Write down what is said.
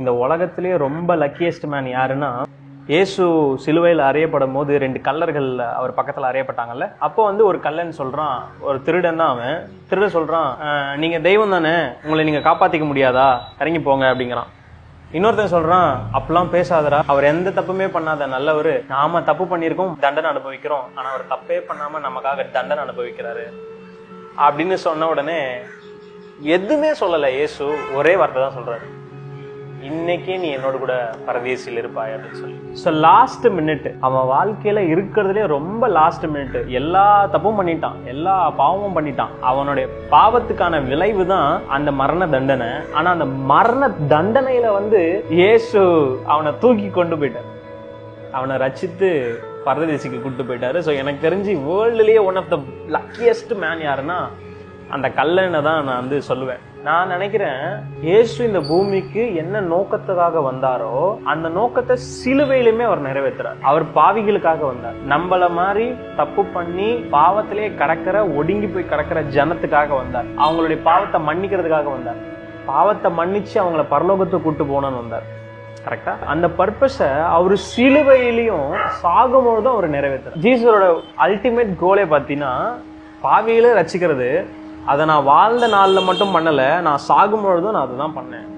இந்த உலகத்திலேயே ரொம்ப லக்கியஸ்ட் மேன் யாருன்னா, இயேசு சிலுவையில் அறையப்படும் போது 2 கல்லர்கள் அவர் பக்கத்துல அறையப்பட்டாங்கல்ல. அப்போ ஒரு கல்லன் சொல்றான், ஒரு திருடன் தான் அவன். திருடன் சொல்றான், நீங்க தெய்வம் தானே, உங்களை நீங்க காப்பாத்திக்க முடியாதா, இறங்கி போங்க அப்படிங்கிறான். இன்னொருத்தன் சொல்றான், அப்பெல்லாம் பேசாதரா, அவர் எந்த தப்புமே பண்ணாத நல்லவரு, நாம தப்பு பண்ணியிருக்கோம், தண்டனை அனுபவிக்கிறோம், ஆனா அவர் தப்பே பண்ணாம நமக்காக தண்டனை அனுபவிக்கிறாரு அப்படின்னு சொன்ன உடனே எதுவுமே சொல்லல இயேசு, ஒரே வார்த்தை தான் சொல்றாரு, இன்னைக்கே நீ என்னோட கூட பரதேசில் இருப்பாய் அப்படின்னு சொல்லி. ஸோ லாஸ்ட் மினிட் அவன் வாழ்க்கையில இருக்கிறதுலே ரொம்ப லாஸ்ட் மினிட் எல்லா தப்பும் பண்ணிட்டான், எல்லா பாவமும் பண்ணிட்டான். அவனுடைய பாவத்துக்கான விளைவு தான் அந்த மரண தண்டனை. ஆனா அந்த மரண தண்டனையில இயேசு அவனை தூக்கி கொண்டு போயிட்டார், அவனை ரட்சித்து பரதேசிக்கு கூட்டு போயிட்டாரு. ஸோ எனக்கு தெரிஞ்சு வேர்ல்டுலயே one of the luckiest man யாருன்னா அந்த கல்லனை தான் நான் சொல்லுவேன். நான் நினைக்கிறேன், இயேசு இந்த பூமிக்கு என்ன நோக்கத்துக்காக வந்தாரோ அந்த நோக்கத்தை சிலுவையிலுமே அவர் நிறைவேற்றுறார். அவர் பாவிகளுக்காக வந்தார். நம்மள மாதிரி தப்பு பண்ணி பாவத்திலே கடக்கிற, ஒடுங்கி போய் கடக்கிற ஜனத்துக்காக வந்தார். அவங்களுடைய பாவத்தை மன்னிக்கிறதுக்காக வந்தார். பாவத்தை மன்னிச்சு அவங்கள பரலோகத்துக்கு கூட்டு போனோன்னு வந்தார். கரெக்டா? அந்த பர்பஸை அவரு சிலுவையிலையும் சாகும்போதும் அவர் நிறைவேற்றுறார். ஜீசஸோட அல்டிமேட் கோலே பார்த்தீங்கன்னா பாவிகளை ரட்சிக்கிறது. அதை நான் வாழ்ந்த நாள்ல மட்டும் பண்ணல, நான் சாகும் பொழுதும் நான் அதுதான் பண்ணேன்.